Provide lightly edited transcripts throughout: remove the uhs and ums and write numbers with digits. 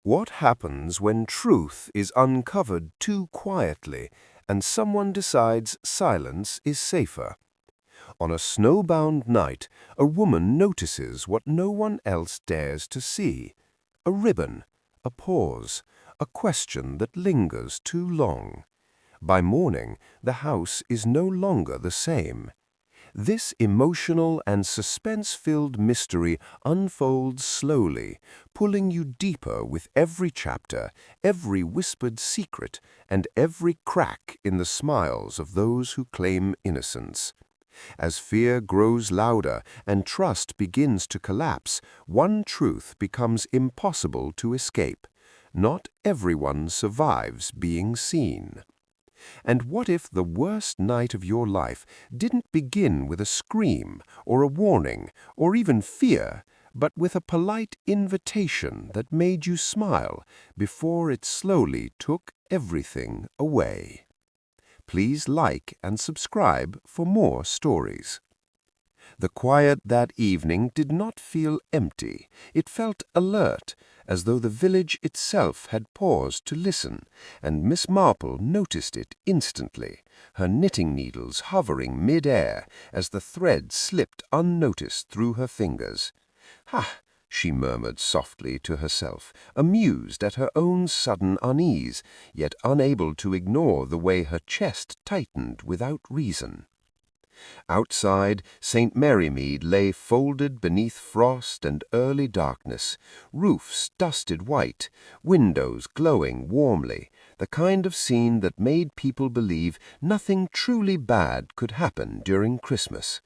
What happens when truth is uncovered too quietly and someone decides silence is safer? On a snowbound night, a woman notices what no one else dares to see. A ribbon, a pause, a question that lingers too long. By morning, the house is no longer the same. This emotional and suspense-filled mystery unfolds slowly, pulling you deeper with every chapter, every whispered secret, and every crack in the smiles of those who claim innocence. As fear grows louder and trust begins to collapse, one truth becomes impossible to escape. Not everyone survives being seen. And what if the worst night of your life didn't begin with a scream or a warning or even fear, but with a polite invitation that made you smile before it slowly took everything away? Please like and subscribe for more stories. The quiet that evening did not feel empty. It felt alert, as though the village itself had paused to listen, and Miss Marple noticed it instantly, her knitting needles hovering mid-air as the thread slipped unnoticed through her fingers. "Ha!" she murmured softly to herself, amused at her own sudden unease, yet unable to ignore the way her chest tightened without reason. Outside, St. Marymead lay folded beneath frost and early darkness, roofs dusted white, windows glowing warmly, the kind of scene that made people believe nothing truly bad could happen during Christmas.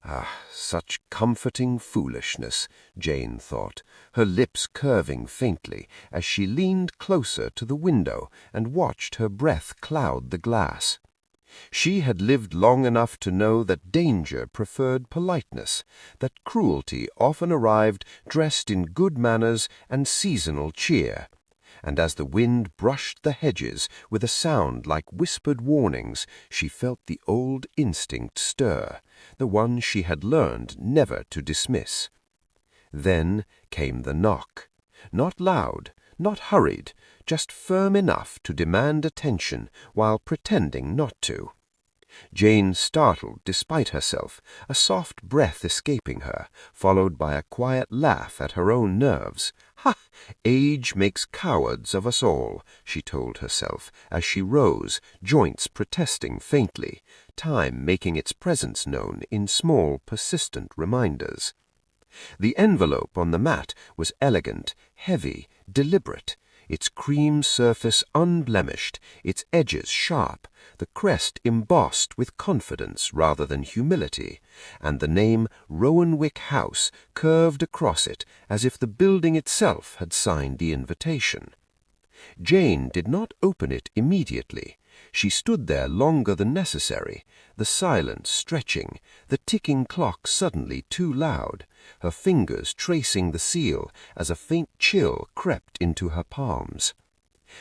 Ah, such comforting foolishness, Jane thought, her lips curving faintly as she leaned closer to the window and watched her breath cloud the glass. She had lived long enough to know that danger preferred politeness, that cruelty often arrived dressed in good manners and seasonal cheer. And as the wind brushed the hedges with a sound like whispered warnings, she felt the old instinct stir, the one she had learned never to dismiss. Then came the knock. Not loud, not hurried, just firm enough to demand attention while pretending not to. Jane startled despite herself, a soft breath escaping her, followed by a quiet laugh at her own nerves. "Ha! Age makes cowards of us all," she told herself, as she rose, joints protesting faintly, time making its presence known in small, persistent reminders. The envelope on the mat was elegant, heavy, deliberate, its cream surface unblemished, its edges sharp, the crest embossed with confidence rather than humility, and the name Rowanwick House curved across it as if the building itself had signed the invitation. Jane did not open it immediately. She stood there longer than necessary, the silence stretching, the ticking clock suddenly too loud, her fingers tracing the seal as a faint chill crept into her palms.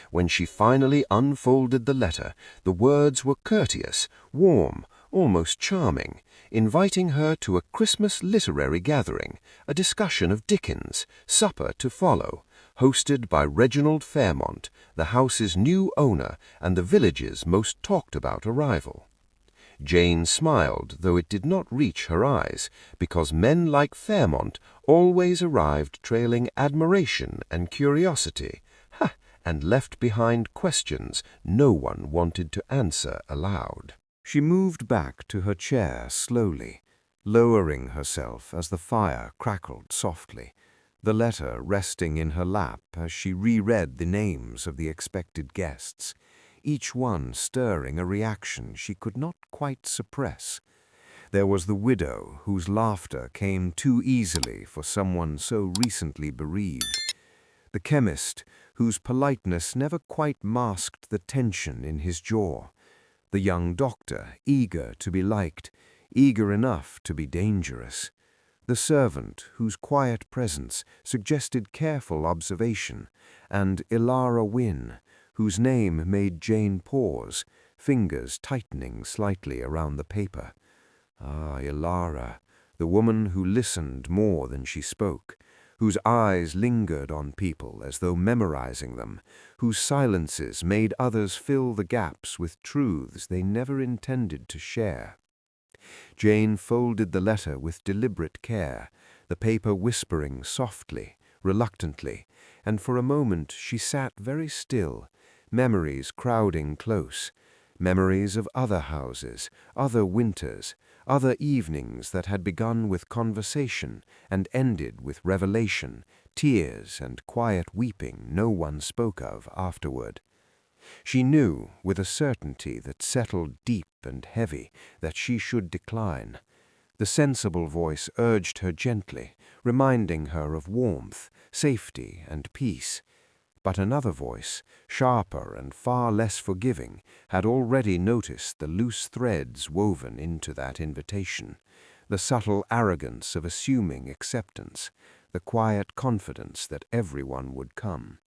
When she finally unfolded the letter, the words were courteous, warm, almost charming, inviting her to a Christmas literary gathering, a discussion of Dickens, supper to follow, hosted by Reginald Fairmont, the house's new owner and the village's most talked-about arrival. Jane smiled, though it did not reach her eyes, because men like Fairmont always arrived trailing admiration and curiosity, and left behind questions no one wanted to answer aloud. She moved back to her chair slowly, lowering herself as the fire crackled softly, the letter resting in her lap as she reread the names of the expected guests, each one stirring a reaction she could not quite suppress. There was the widow whose laughter came too easily for someone so recently bereaved, the chemist whose politeness never quite masked the tension in his jaw, the young doctor eager to be liked, eager enough to be dangerous, the servant whose quiet presence suggested careful observation, and Ilara Wynne, whose name made Jane pause, fingers tightening slightly around the paper. Ah, Ilara, the woman who listened more than she spoke, whose eyes lingered on people as though memorizing them, whose silences made others fill the gaps with truths they never intended to share. Jane folded the letter with deliberate care, the paper whispering softly, reluctantly, and for a moment she sat very still, memories crowding close, memories of other houses, other winters, other evenings that had begun with conversation and ended with revelation, tears and quiet weeping no one spoke of afterward. She knew, with a certainty that settled deep and heavy, that she should decline. The sensible voice urged her gently, reminding her of warmth, safety, and peace. But another voice, sharper and far less forgiving, had already noticed the loose threads woven into that invitation, the subtle arrogance of assuming acceptance, the quiet confidence that everyone would come.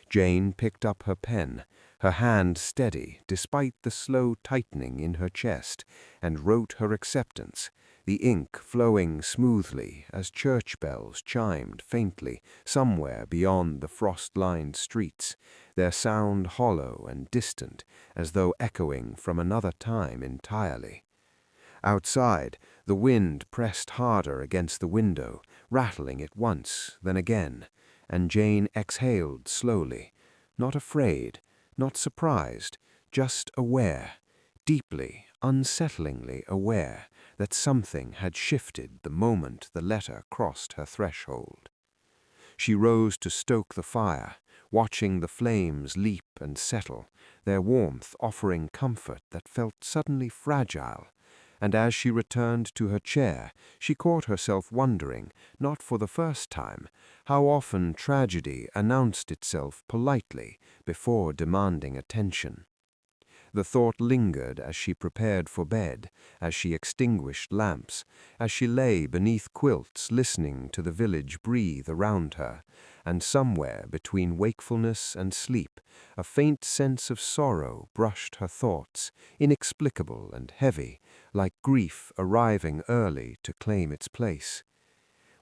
Jane picked up her pen, her hand steady despite the slow tightening in her chest, and wrote her acceptance, the ink flowing smoothly as church bells chimed faintly somewhere beyond the frost-lined streets, their sound hollow and distant as though echoing from another time entirely. Outside, the wind pressed harder against the window, rattling it once, then again, and Jane exhaled slowly, not afraid, not surprised, just aware, deeply, unsettlingly aware that something had shifted the moment the letter crossed her threshold. She rose to stoke the fire, watching the flames leap and settle, their warmth offering comfort that felt suddenly fragile, and as she returned to her chair, she caught herself wondering, not for the first time, how often tragedy announced itself politely before demanding attention. The thought lingered as she prepared for bed, as she extinguished lamps, as she lay beneath quilts listening to the village breathe around her, and somewhere between wakefulness and sleep, a faint sense of sorrow brushed her thoughts, inexplicable and heavy, like grief arriving early to claim its place.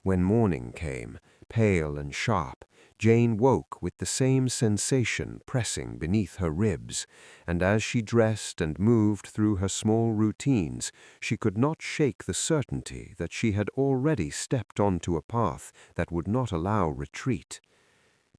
When morning came, pale and sharp, Jane woke with the same sensation pressing beneath her ribs, and as she dressed and moved through her small routines, she could not shake the certainty that she had already stepped onto a path that would not allow retreat.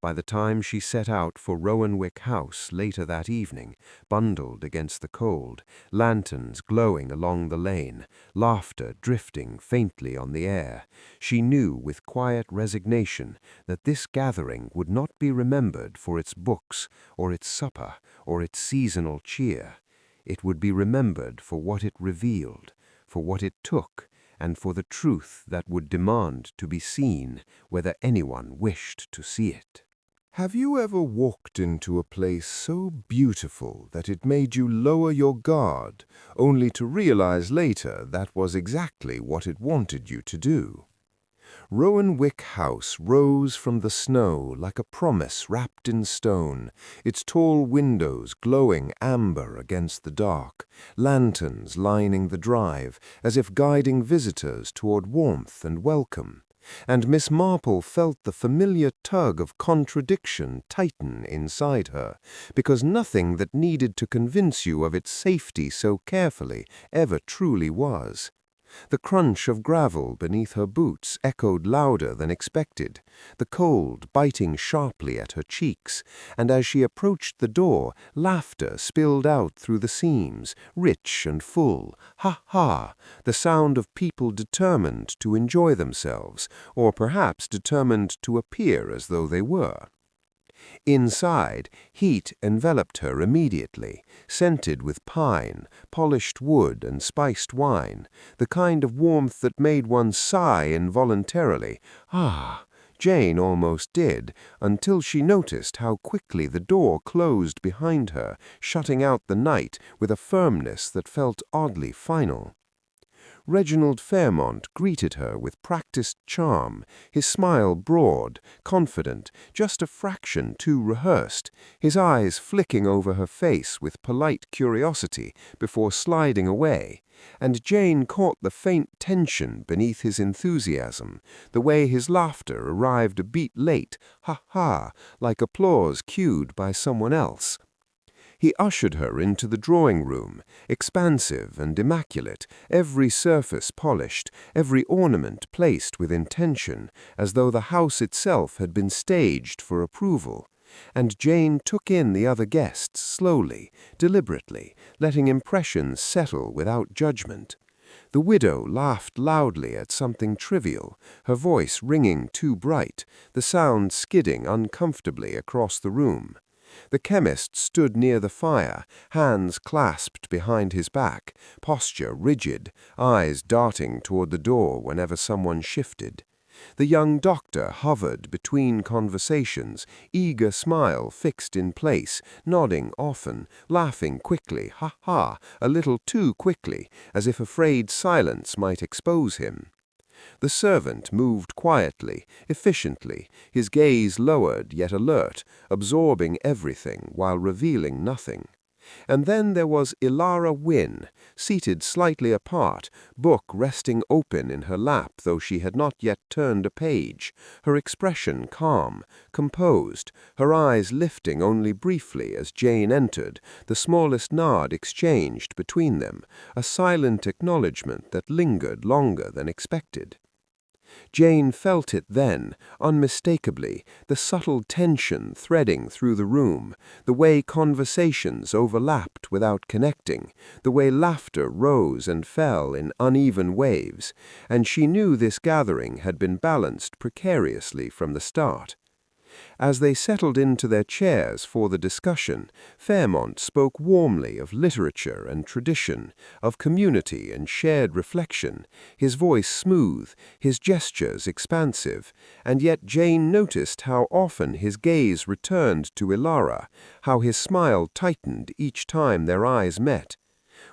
By the time she set out for Rowanwick House later that evening, bundled against the cold, lanterns glowing along the lane, laughter drifting faintly on the air, she knew with quiet resignation that this gathering would not be remembered for its books, or its supper, or its seasonal cheer. It would be remembered for what it revealed, for what it took, and for the truth that would demand to be seen, whether anyone wished to see it. Have you ever walked into a place so beautiful that it made you lower your guard, only to realize later that was exactly what it wanted you to do? Rowanwick House rose from the snow like a promise wrapped in stone, its tall windows glowing amber against the dark, lanterns lining the drive as if guiding visitors toward warmth and welcome. And Miss Marple felt the familiar tug of contradiction tighten inside her, because nothing that needed to convince you of its safety so carefully ever truly was. The crunch of gravel beneath her boots echoed louder than expected, the cold biting sharply at her cheeks, and as she approached the door, laughter spilled out through the seams, rich and full. Ha ha! The sound of people determined to enjoy themselves, or perhaps determined to appear as though they were. Inside, heat enveloped her immediately, scented with pine, polished wood, and spiced wine, the kind of warmth that made one sigh involuntarily. Ah! Jane almost did, until she noticed how quickly the door closed behind her, shutting out the night with a firmness that felt oddly final. Reginald Fairmont greeted her with practiced charm, his smile broad, confident, just a fraction too rehearsed, his eyes flicking over her face with polite curiosity before sliding away, and Jane caught the faint tension beneath his enthusiasm, the way his laughter arrived a beat late, ha-ha, like applause cued by someone else. He ushered her into the drawing-room, expansive and immaculate, every surface polished, every ornament placed with intention, as though the house itself had been staged for approval. And Jane took in the other guests slowly, deliberately, letting impressions settle without judgment. The widow laughed loudly at something trivial, her voice ringing too bright, the sound skidding uncomfortably across the room. The chemist stood near the fire, hands clasped behind his back, posture rigid, eyes darting toward the door whenever someone shifted. The young doctor hovered between conversations, eager smile fixed in place, nodding often, laughing quickly, ha-ha, a little too quickly, as if afraid silence might expose him. The servant moved quietly, efficiently, his gaze lowered yet alert, absorbing everything while revealing nothing. And then there was Ilara Wynne, seated slightly apart, book resting open in her lap though she had not yet turned a page, her expression calm, composed, her eyes lifting only briefly as Jane entered, the smallest nod exchanged between them, a silent acknowledgment that lingered longer than expected. Jane felt it then, unmistakably, the subtle tension threading through the room, the way conversations overlapped without connecting, the way laughter rose and fell in uneven waves, and she knew this gathering had been balanced precariously from the start. As they settled into their chairs for the discussion, Fairmont spoke warmly of literature and tradition, of community and shared reflection, his voice smooth, his gestures expansive, and yet Jane noticed how often his gaze returned to Ilara, how his smile tightened each time their eyes met.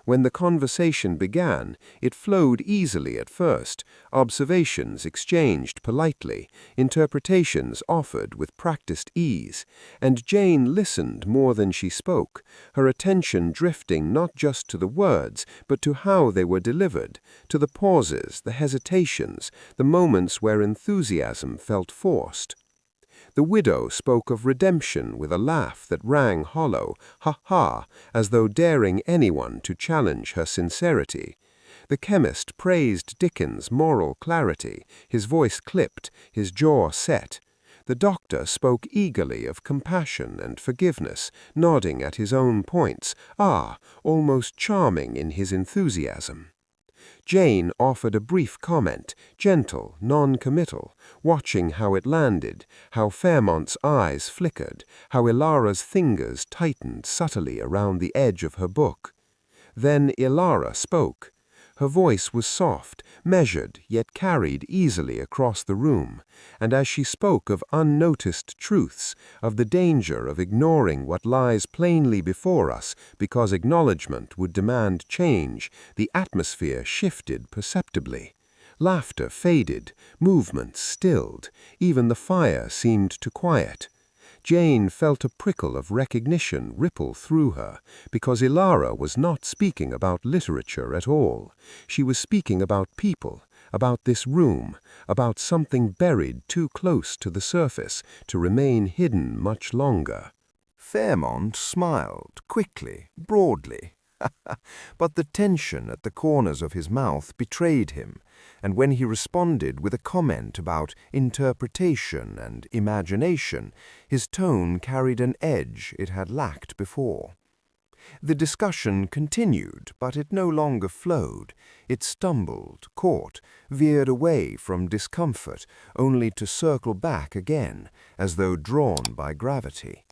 When the conversation began, it flowed easily at first, observations exchanged politely, interpretations offered with practiced ease, and Jane listened more than she spoke, her attention drifting not just to the words, but to how they were delivered, to the pauses, the hesitations, the moments where enthusiasm felt forced. The widow spoke of redemption with a laugh that rang hollow, ha-ha, as though daring anyone to challenge her sincerity. The chemist praised Dickens' moral clarity, his voice clipped, his jaw set. The doctor spoke eagerly of compassion and forgiveness, nodding at his own points, almost charming in his enthusiasm. Jane offered a brief comment, gentle, non-committal, watching how it landed, how Fairmont's eyes flickered, how Ilara's fingers tightened subtly around the edge of her book. Then Ilara spoke. Her voice was soft, measured, yet carried easily across the room, and as she spoke of unnoticed truths, of the danger of ignoring what lies plainly before us because acknowledgment would demand change, the atmosphere shifted perceptibly. Laughter faded, movement stilled, even the fire seemed to quiet. Jane felt a prickle of recognition ripple through her, because Ilara was not speaking about literature at all. She was speaking about people, about this room, about something buried too close to the surface to remain hidden much longer. Fairmont smiled, quickly, broadly. But the tension at the corners of his mouth betrayed him, and when he responded with a comment about interpretation and imagination, his tone carried an edge it had lacked before. The discussion continued, but it no longer flowed. It stumbled, caught, veered away from discomfort, only to circle back again, as though drawn by gravity.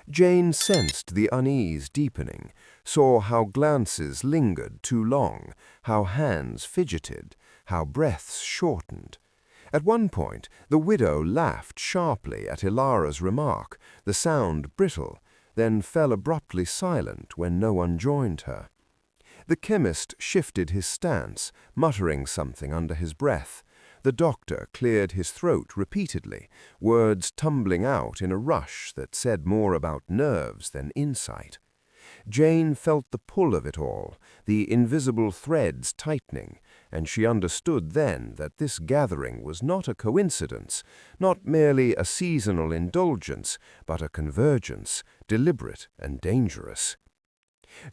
Jane sensed the unease deepening, saw how glances lingered too long, how hands fidgeted, how breaths shortened. At one point, the widow laughed sharply at Ilara's remark, the sound brittle, then fell abruptly silent when no one joined her. The chemist shifted his stance, muttering something under his breath. The doctor cleared his throat repeatedly, words tumbling out in a rush that said more about nerves than insight. Jane felt the pull of it all, the invisible threads tightening, and she understood then that this gathering was not a coincidence, not merely a seasonal indulgence, but a convergence, deliberate and dangerous.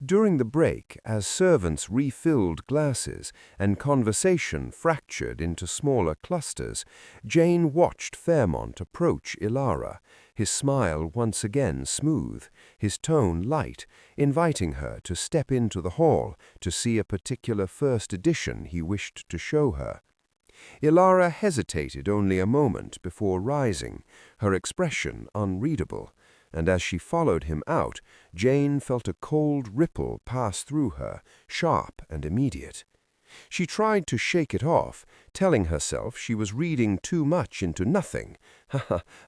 During the break, as servants refilled glasses and conversation fractured into smaller clusters, Jane watched Fairmont approach Ilara, his smile once again smooth, his tone light, inviting her to step into the hall to see a particular first edition he wished to show her. Ilara hesitated only a moment before rising, her expression unreadable, and as she followed him out, Jane felt a cold ripple pass through her, sharp and immediate. She tried to shake it off, telling herself she was reading too much into nothing,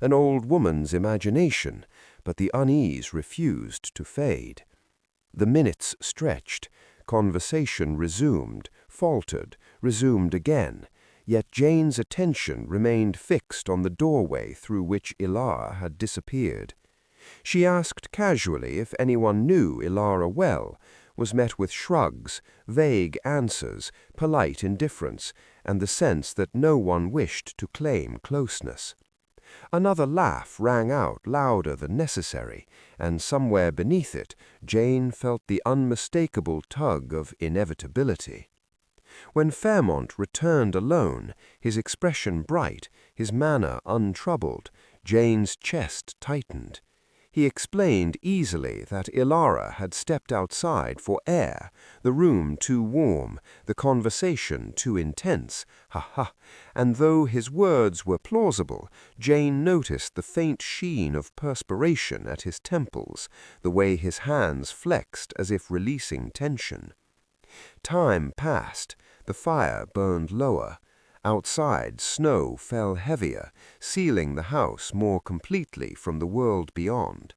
an old woman's imagination, but the unease refused to fade. The minutes stretched, conversation resumed, faltered, resumed again, yet Jane's attention remained fixed on the doorway through which Ilara had disappeared. She asked casually if anyone knew Ilara well, was met with shrugs, vague answers, polite indifference, and the sense that no one wished to claim closeness. Another laugh rang out louder than necessary, and somewhere beneath it, Jane felt the unmistakable tug of inevitability. When Fairmont returned alone, his expression bright, his manner untroubled, Jane's chest tightened. He explained easily that Ilara had stepped outside for air, the room too warm, the conversation too intense, and though his words were plausible, Jane noticed the faint sheen of perspiration at his temples, the way his hands flexed as if releasing tension. Time passed, the fire burned lower. Outside, snow fell heavier, sealing the house more completely from the world beyond.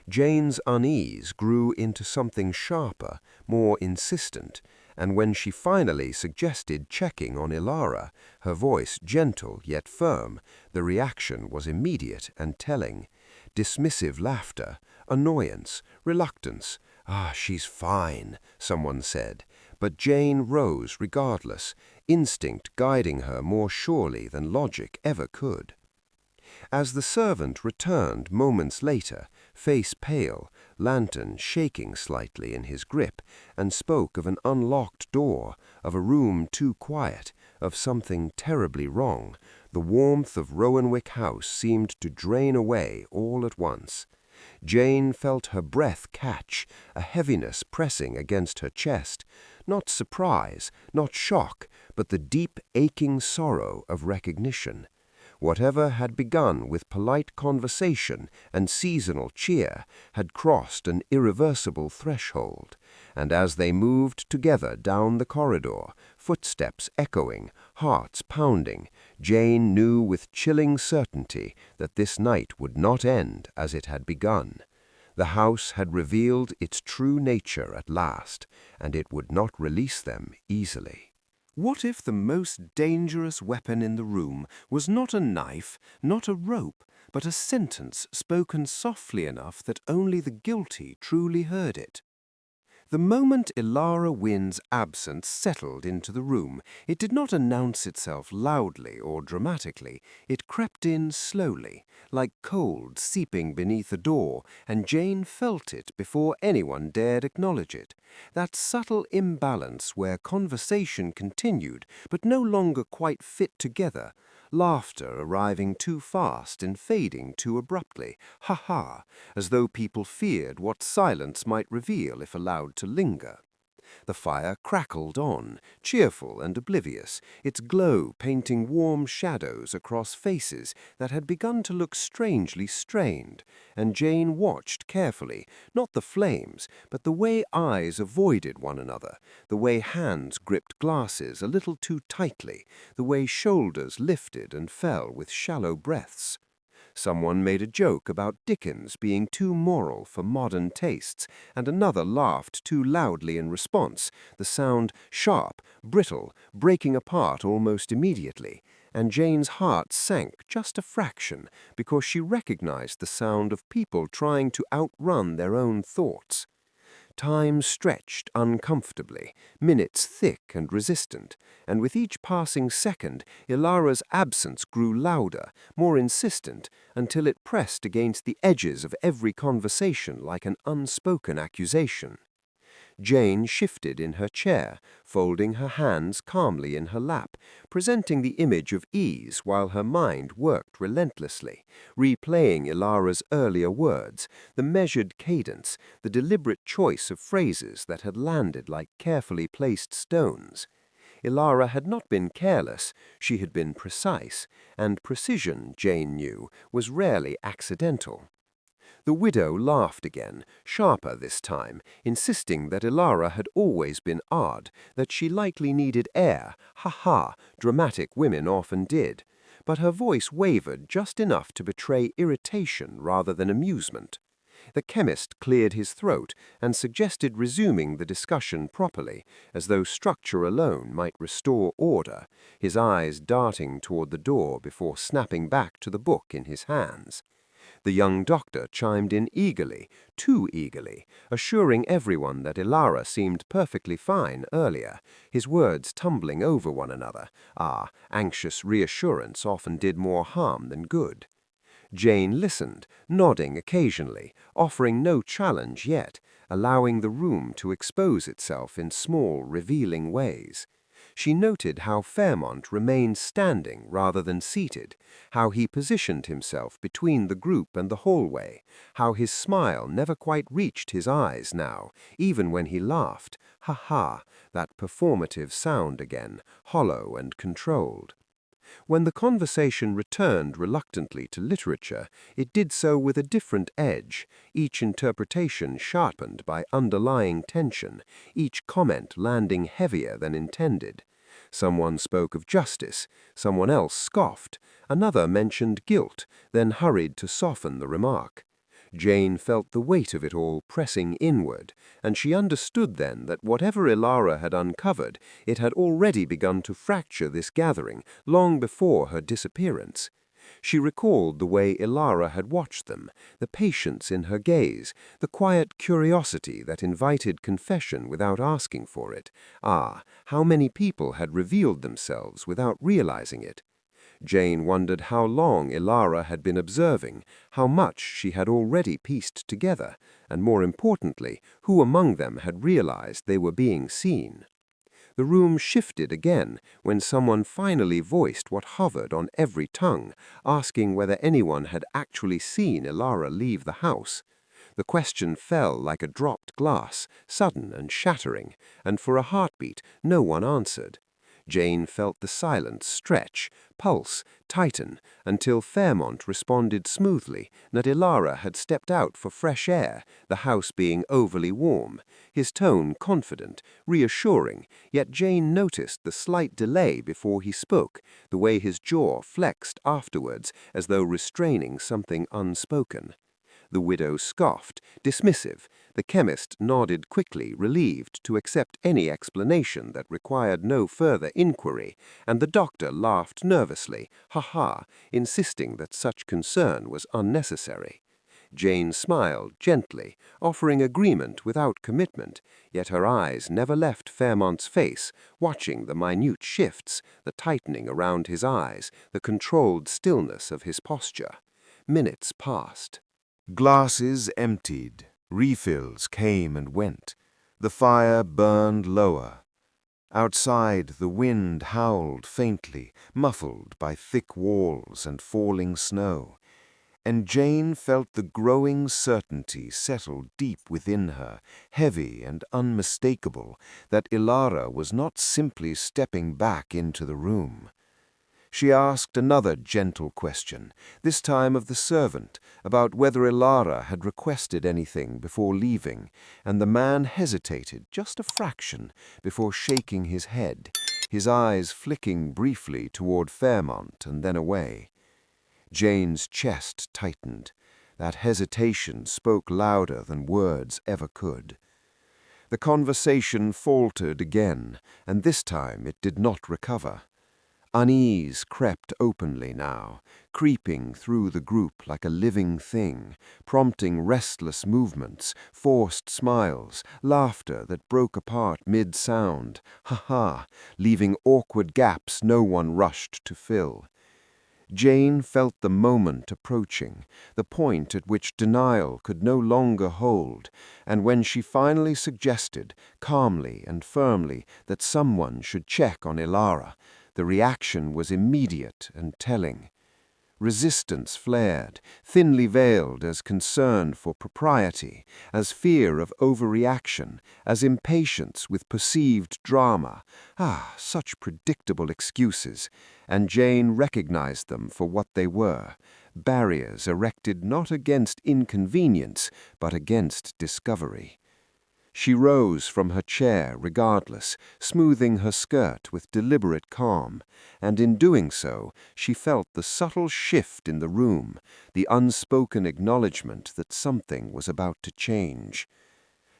Jane's unease grew into something sharper, more insistent, and when she finally suggested checking on Ilara, her voice gentle yet firm, the reaction was immediate and telling. Dismissive laughter, annoyance, reluctance. "Ah, she's fine," someone said, but Jane rose regardless, instinct guiding her more surely than logic ever could. As the servant returned moments later, face pale, lantern shaking slightly in his grip, and spoke of an unlocked door, of a room too quiet, of something terribly wrong, the warmth of Rowanwick House seemed to drain away all at once. Jane felt her breath catch, a heaviness pressing against her chest, not surprise, not shock, but the deep, aching sorrow of recognition. Whatever had begun with polite conversation and seasonal cheer had crossed an irreversible threshold, and as they moved together down the corridor, footsteps echoing, hearts pounding, Jane knew with chilling certainty that this night would not end as it had begun. The house had revealed its true nature at last, and it would not release them easily. What if the most dangerous weapon in the room was not a knife, not a rope, but a sentence spoken softly enough that only the guilty truly heard it? The moment Ilara Wynne's absence settled into the room, it did not announce itself loudly or dramatically. It crept in slowly, like cold seeping beneath a door, and Jane felt it before anyone dared acknowledge it. That subtle imbalance where conversation continued, but no longer quite fit together, laughter arriving too fast and fading too abruptly, as though people feared what silence might reveal if allowed to linger. The fire crackled on, cheerful and oblivious, its glow painting warm shadows across faces that had begun to look strangely strained, and Jane watched carefully, not the flames, but the way eyes avoided one another, the way hands gripped glasses a little too tightly, the way shoulders lifted and fell with shallow breaths. Someone made a joke about Dickens being too moral for modern tastes, and another laughed too loudly in response, the sound sharp, brittle, breaking apart almost immediately, and Jane's heart sank just a fraction because she recognized the sound of people trying to outrun their own thoughts. Time stretched uncomfortably, minutes thick and resistant, and with each passing second, Ilara's absence grew louder, more insistent, until it pressed against the edges of every conversation like an unspoken accusation. Jane shifted in her chair, folding her hands calmly in her lap, presenting the image of ease while her mind worked relentlessly, replaying Ilara's earlier words, the measured cadence, the deliberate choice of phrases that had landed like carefully placed stones. Ilara had not been careless, she had been precise, and precision, Jane knew, was rarely accidental. The widow laughed again, sharper this time, insisting that Ilara had always been odd, that she likely needed air, ha-ha, dramatic women often did. But her voice wavered just enough to betray irritation rather than amusement. The chemist cleared his throat and suggested resuming the discussion properly, as though structure alone might restore order, his eyes darting toward the door before snapping back to the book in his hands. The young doctor chimed in eagerly, too eagerly, assuring everyone that Ilara seemed perfectly fine earlier, his words tumbling over one another. Anxious reassurance often did more harm than good. Jane listened, nodding occasionally, offering no challenge yet, allowing the room to expose itself in small, revealing ways. She noted how Fairmont remained standing rather than seated, how he positioned himself between the group and the hallway, how his smile never quite reached his eyes now, even when he laughed. Ha-ha, that performative sound again, hollow and controlled. When the conversation returned reluctantly to literature, it did so with a different edge, each interpretation sharpened by underlying tension, each comment landing heavier than intended. Someone spoke of justice, someone else scoffed, another mentioned guilt, then hurried to soften the remark. Jane felt the weight of it all pressing inward, and she understood then that whatever Ilara had uncovered, it had already begun to fracture this gathering long before her disappearance. She recalled the way Ilara had watched them, the patience in her gaze, the quiet curiosity that invited confession without asking for it. How many people had revealed themselves without realizing it? Jane wondered how long Ilara had been observing, how much she had already pieced together, and more importantly, who among them had realized they were being seen. The room shifted again when someone finally voiced what hovered on every tongue, asking whether anyone had actually seen Ilara leave the house. The question fell like a dropped glass, sudden and shattering, and for a heartbeat no one answered. Jane felt the silence stretch, pulse, tighten, until Fairmont responded smoothly that Ilara had stepped out for fresh air, the house being overly warm, his tone confident, reassuring, yet Jane noticed the slight delay before he spoke, the way his jaw flexed afterwards as though restraining something unspoken. The widow scoffed, dismissive. The chemist nodded quickly, relieved to accept any explanation that required no further inquiry, and the doctor laughed nervously, ha-ha, insisting that such concern was unnecessary. Jane smiled gently, offering agreement without commitment, yet her eyes never left Fairmont's face, watching the minute shifts, the tightening around his eyes, the controlled stillness of his posture. Minutes passed. Glasses emptied, refills came and went. The fire burned lower. Outside, the wind howled faintly, muffled by thick walls and falling snow. And Jane felt the growing certainty settle deep within her, heavy and unmistakable, that Ilara was not simply stepping back into the room. She asked another gentle question, this time of the servant, about whether Ilara had requested anything before leaving, and the man hesitated just a fraction before shaking his head, his eyes flicking briefly toward Fairmont and then away. Jane's chest tightened. That hesitation spoke louder than words ever could. The conversation faltered again, and this time it did not recover. Unease crept openly now, creeping through the group like a living thing, prompting restless movements, forced smiles, laughter that broke apart mid-sound, ha-ha, leaving awkward gaps no one rushed to fill. Jane felt the moment approaching, the point at which denial could no longer hold, and when she finally suggested, calmly and firmly, that someone should check on Ilara, the reaction was immediate and telling. Resistance flared, thinly veiled as concern for propriety, as fear of overreaction, as impatience with perceived drama. Ah, such predictable excuses, and Jane recognized them for what they were, barriers erected not against inconvenience, but against discovery. She rose from her chair regardless, smoothing her skirt with deliberate calm, and in doing so she felt the subtle shift in the room, the unspoken acknowledgement that something was about to change.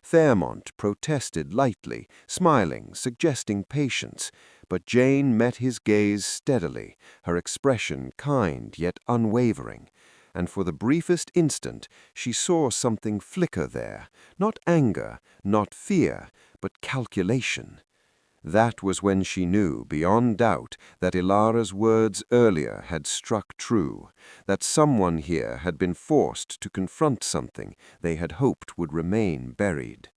Fairmont protested lightly, smiling, suggesting patience, but Jane met his gaze steadily, her expression kind yet unwavering, and for the briefest instant she saw something flicker there, not anger, not fear, but calculation. That was when she knew, beyond doubt, that Ilara's words earlier had struck true, that someone here had been forced to confront something they had hoped would remain buried.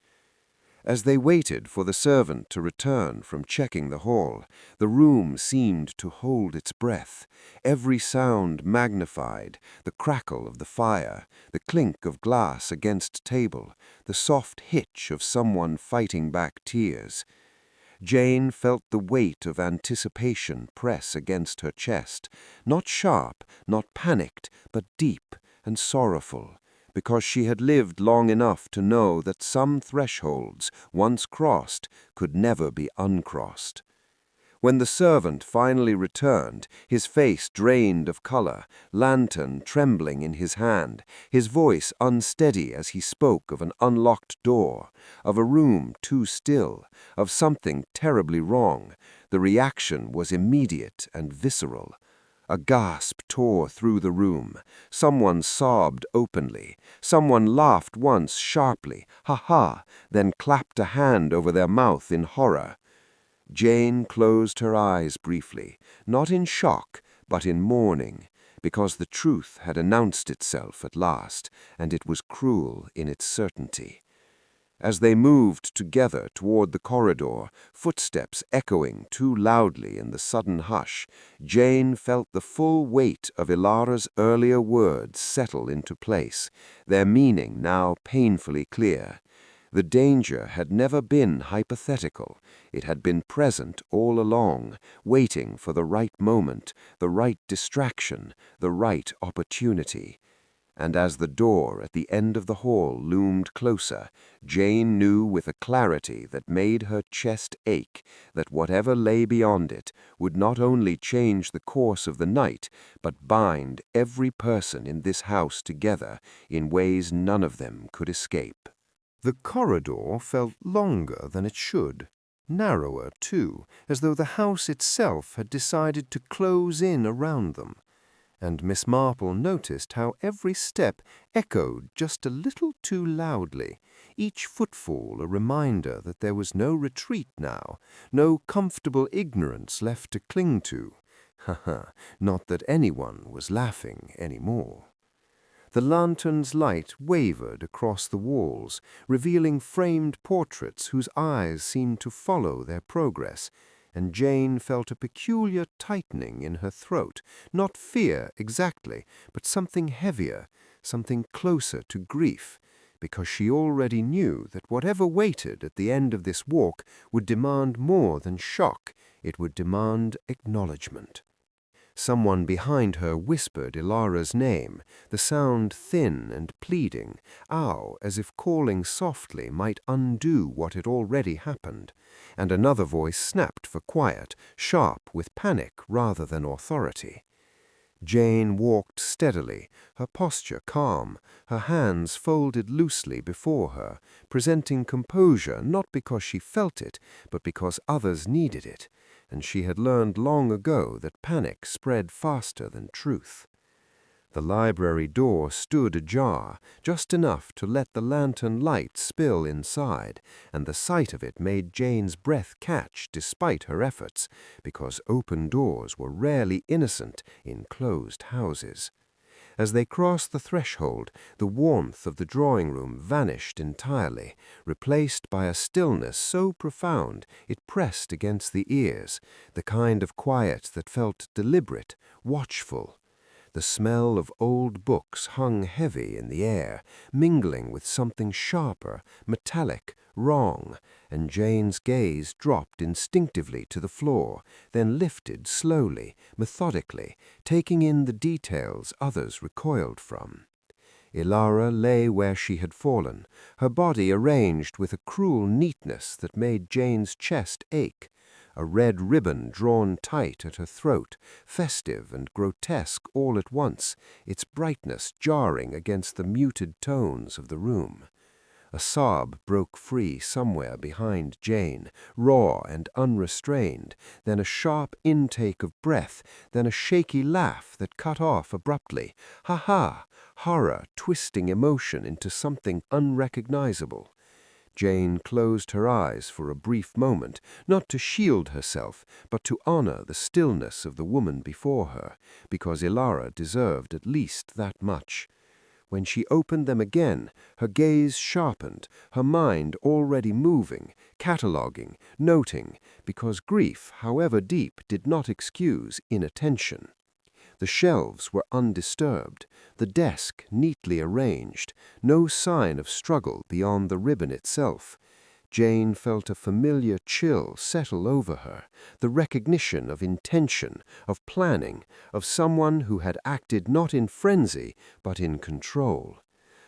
As they waited for the servant to return from checking the hall, the room seemed to hold its breath, every sound magnified, the crackle of the fire, the clink of glass against table, the soft hitch of someone fighting back tears. Jane felt the weight of anticipation press against her chest, not sharp, not panicked, but deep and sorrowful, because she had lived long enough to know that some thresholds, once crossed, could never be uncrossed. When the servant finally returned, his face drained of color, lantern trembling in his hand, his voice unsteady as he spoke of an unlocked door, of a room too still, of something terribly wrong, the reaction was immediate and visceral. A gasp tore through the room. Someone sobbed openly. Someone laughed once sharply, ha-ha, then clapped a hand over their mouth in horror. Jane closed her eyes briefly, not in shock, but in mourning, because the truth had announced itself at last, and it was cruel in its certainty. As they moved together toward the corridor, footsteps echoing too loudly in the sudden hush, Jane felt the full weight of Ilara's earlier words settle into place, their meaning now painfully clear. The danger had never been hypothetical. It had been present all along, waiting for the right moment, the right distraction, the right opportunity. And as the door at the end of the hall loomed closer, Jane knew with a clarity that made her chest ache that whatever lay beyond it would not only change the course of the night, but bind every person in this house together in ways none of them could escape. The corridor felt longer than it should, narrower too, as though the house itself had decided to close in around them. And Miss Marple noticed how every step echoed just a little too loudly, each footfall a reminder that there was no retreat now, no comfortable ignorance left to cling to. Not that anyone was laughing any more. The lantern's light wavered across the walls, revealing framed portraits whose eyes seemed to follow their progress, and Jane felt a peculiar tightening in her throat, not fear exactly, but something heavier, something closer to grief, because she already knew that whatever waited at the end of this walk would demand more than shock, it would demand acknowledgment. Someone behind her whispered Ilara's name, the sound thin and pleading, as if calling softly might undo what had already happened, and another voice snapped for quiet, sharp with panic rather than authority. Jane walked steadily, her posture calm, her hands folded loosely before her, presenting composure not because she felt it, but because others needed it, and she had learned long ago that panic spread faster than truth. The library door stood ajar, just enough to let the lantern light spill inside, and the sight of it made Jane's breath catch despite her efforts, because open doors were rarely innocent in closed houses. As they crossed the threshold, the warmth of the drawing-room vanished entirely, replaced by a stillness so profound it pressed against the ears, the kind of quiet that felt deliberate, watchful. The smell of old books hung heavy in the air, mingling with something sharper, metallic, wrong, and Jane's gaze dropped instinctively to the floor, then lifted slowly, methodically, taking in the details others recoiled from. Ilara lay where she had fallen, her body arranged with a cruel neatness that made Jane's chest ache, a red ribbon drawn tight at her throat, festive and grotesque all at once, its brightness jarring against the muted tones of the room. A sob broke free somewhere behind Jane, raw and unrestrained, then a sharp intake of breath, then a shaky laugh that cut off abruptly. Ha ha! Horror twisting emotion into something unrecognizable. Jane closed her eyes for a brief moment, not to shield herself, but to honor the stillness of the woman before her, because Ilara deserved at least that much. When she opened them again, her gaze sharpened, her mind already moving, cataloguing, noting, because grief, however deep, did not excuse inattention. The shelves were undisturbed, the desk neatly arranged, no sign of struggle beyond the ribbon itself. Jane felt a familiar chill settle over her, the recognition of intention, of planning, of someone who had acted not in frenzy, but in control.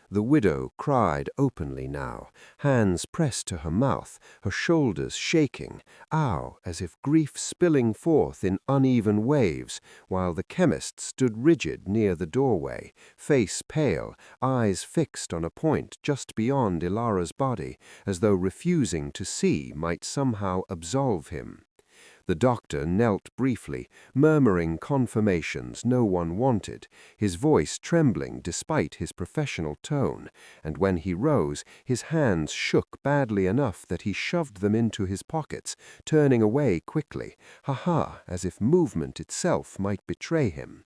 The widow cried openly now, hands pressed to her mouth, her shoulders shaking, ow, as if grief spilling forth in uneven waves, while the chemist stood rigid near the doorway, face pale, eyes fixed on a point just beyond Ilara's body, as though refusing to see might somehow absolve him. The doctor knelt briefly, murmuring confirmations no one wanted, his voice trembling despite his professional tone, and when he rose, his hands shook badly enough that he shoved them into his pockets, turning away quickly, ha-ha, as if movement itself might betray him.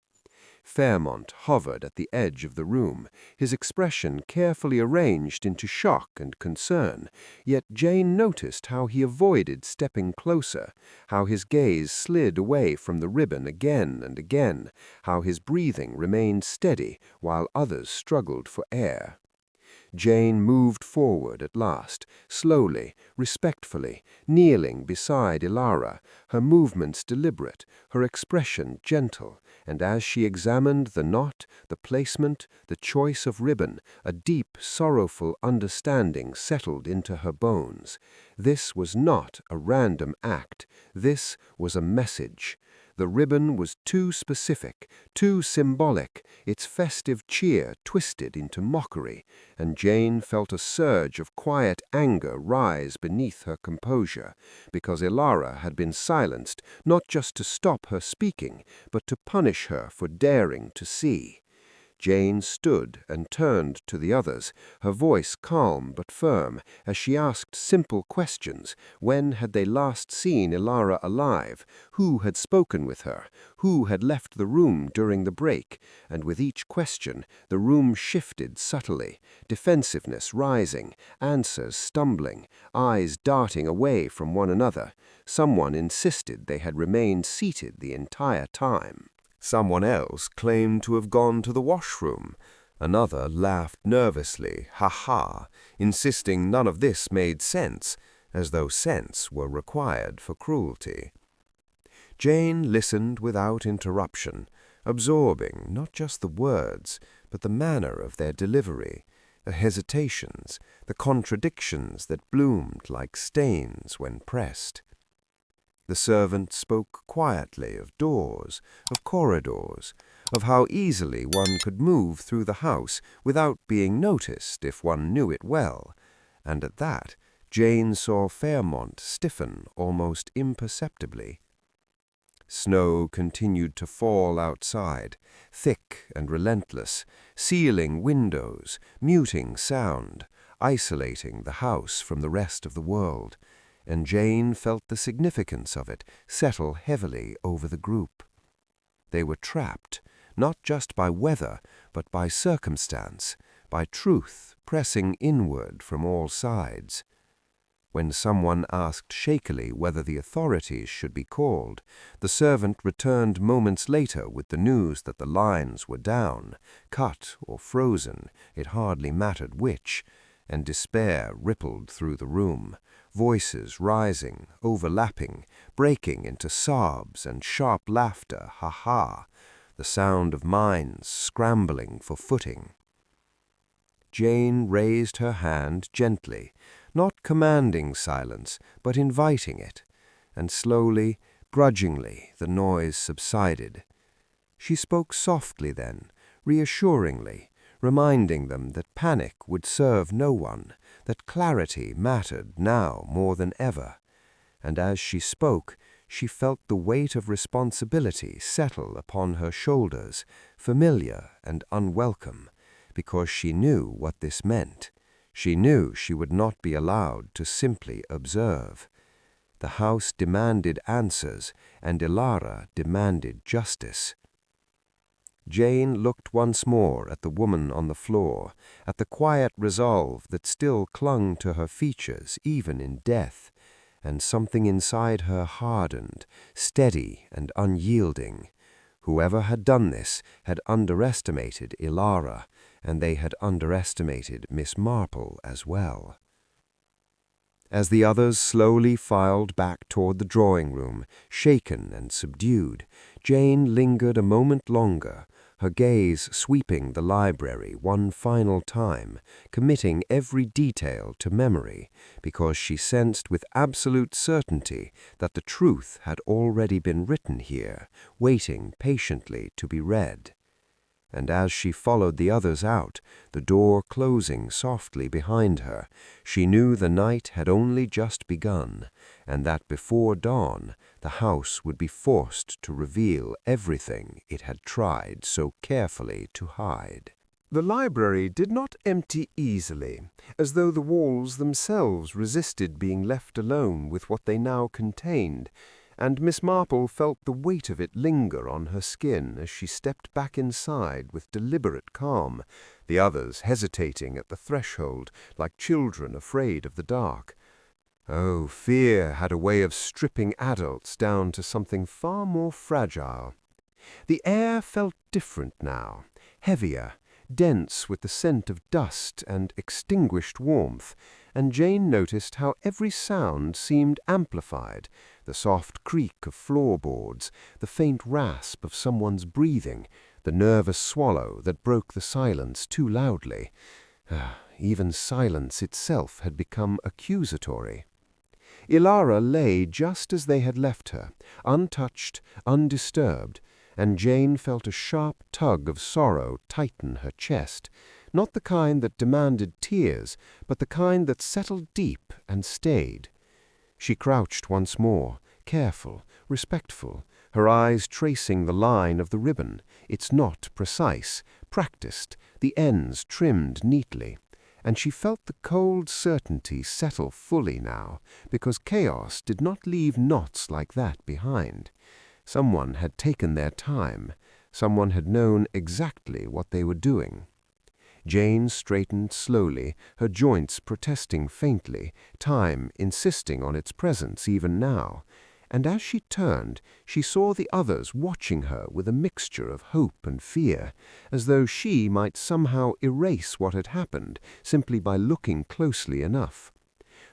Fairmont hovered at the edge of the room, his expression carefully arranged into shock and concern, yet Jane noticed how he avoided stepping closer, how his gaze slid away from the ribbon again and again, how his breathing remained steady while others struggled for air. Jane moved forward at last, slowly, respectfully, kneeling beside Ilara, her movements deliberate, her expression gentle, and as she examined the knot, the placement, the choice of ribbon, a deep, sorrowful understanding settled into her bones. This was not a random act. This was a message. The ribbon was too specific, too symbolic, its festive cheer twisted into mockery, and Jane felt a surge of quiet anger rise beneath her composure, because Ilara had been silenced not just to stop her speaking, but to punish her for daring to see. Jane stood and turned to the others, her voice calm but firm, as she asked simple questions. When had they last seen Ilara alive? Who had spoken with her? Who had left the room during the break? And with each question, the room shifted subtly, defensiveness rising, answers stumbling, eyes darting away from one another. Someone insisted they had remained seated the entire time. Someone else claimed to have gone to the washroom. Another laughed nervously, ha-ha, insisting none of this made sense, as though sense were required for cruelty. Jane listened without interruption, absorbing not just the words, but the manner of their delivery, the hesitations, the contradictions that bloomed like stains when pressed. The servant spoke quietly of doors, of corridors, of how easily one could move through the house without being noticed if one knew it well, and at that Jane saw Fairmont stiffen almost imperceptibly. Snow continued to fall outside, thick and relentless, sealing windows, muting sound, isolating the house from the rest of the world, and Jane felt the significance of it settle heavily over the group. They were trapped, not just by weather, but by circumstance, by truth pressing inward from all sides. When someone asked shakily whether the authorities should be called, the servant returned moments later with the news that the lines were down, cut or frozen, it hardly mattered which, and despair rippled through the room, voices rising, overlapping, breaking into sobs and sharp laughter, ha-ha, the sound of minds scrambling for footing. Jane raised her hand gently, not commanding silence, but inviting it, and slowly, grudgingly, the noise subsided. She spoke softly then, reassuringly, reminding them that panic would serve no one, that clarity mattered now more than ever. And as she spoke, she felt the weight of responsibility settle upon her shoulders, familiar and unwelcome, because she knew what this meant. She knew she would not be allowed to simply observe. The house demanded answers, and Ilara demanded justice. Jane looked once more at the woman on the floor, at the quiet resolve that still clung to her features even in death, and something inside her hardened, steady and unyielding. Whoever had done this had underestimated Ilara, and they had underestimated Miss Marple as well. As the others slowly filed back toward the drawing-room, shaken and subdued, Jane lingered a moment longer, her gaze sweeping the library one final time, committing every detail to memory, because she sensed with absolute certainty that the truth had already been written here, waiting patiently to be read. And as she followed the others out, the door closing softly behind her, she knew the night had only just begun, and that before dawn the house would be forced to reveal everything it had tried so carefully to hide. The library did not empty easily, as though the walls themselves resisted being left alone with what they now contained, and Miss Marple felt the weight of it linger on her skin as she stepped back inside with deliberate calm, the others hesitating at the threshold like children afraid of the dark. Oh, fear had a way of stripping adults down to something far more fragile. The air felt different now, heavier, dense with the scent of dust and extinguished warmth, and Jane noticed how every sound seemed amplified, the soft creak of floorboards, the faint rasp of someone's breathing, the nervous swallow that broke the silence too loudly. Even silence itself had become accusatory. Ilara lay just as they had left her, untouched, undisturbed, and Jane felt a sharp tug of sorrow tighten her chest, not the kind that demanded tears, but the kind that settled deep and stayed. She crouched once more, careful, respectful, her eyes tracing the line of the ribbon, its knot precise, practiced, the ends trimmed neatly, and she felt the cold certainty settle fully now, because chaos did not leave knots like that behind. Someone had taken their time. Someone had known exactly what they were doing. Jane straightened slowly, her joints protesting faintly, time insisting on its presence even now. And as she turned, she saw the others watching her with a mixture of hope and fear, as though she might somehow erase what had happened simply by looking closely enough.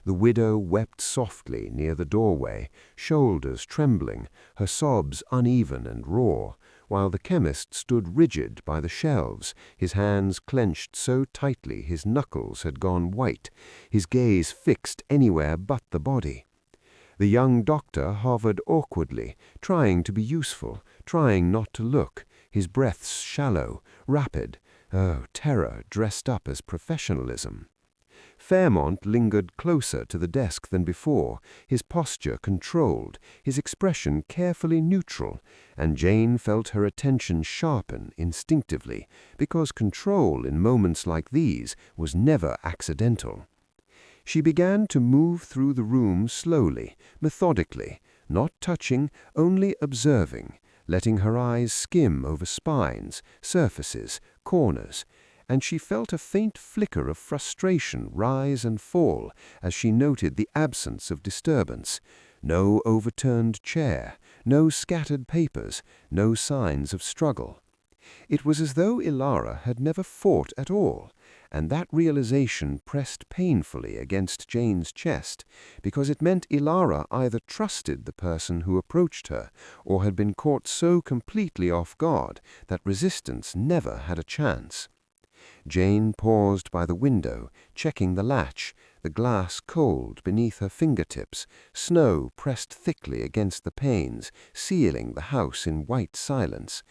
The widow wept softly near the doorway, shoulders trembling, her sobs uneven and raw, while the chemist stood rigid by the shelves, his hands clenched so tightly his knuckles had gone white, his gaze fixed anywhere but the body. The young doctor hovered awkwardly, trying to be useful, trying not to look, his breaths shallow, rapid. Oh, terror dressed up as professionalism. Fairmont lingered closer to the desk than before, his posture controlled, his expression carefully neutral, and Jane felt her attention sharpen instinctively, because control in moments like these was never accidental. She began to move through the room slowly, methodically, not touching, only observing, letting her eyes skim over spines, surfaces, corners, and she felt a faint flicker of frustration rise and fall as she noted the absence of disturbance. No overturned chair, no scattered papers, no signs of struggle. It was as though Ilara had never fought at all, and that realization pressed painfully against Jane's chest, because it meant Ilara either trusted the person who approached her or had been caught so completely off guard that resistance never had a chance. Jane paused by the window, checking the latch, the glass cold beneath her fingertips, snow pressed thickly against the panes, sealing the house in white silence.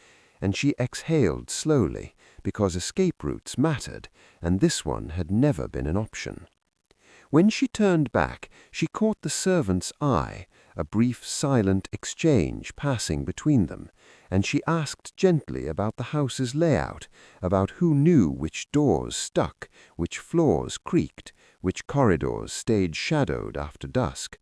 And she exhaled slowly, because escape routes mattered, and this one had never been an option. When she turned back, she caught the servant's eye, a brief silent exchange passing between them, and she asked gently about the house's layout, about who knew which doors stuck, which floors creaked, which corridors stayed shadowed after dusk.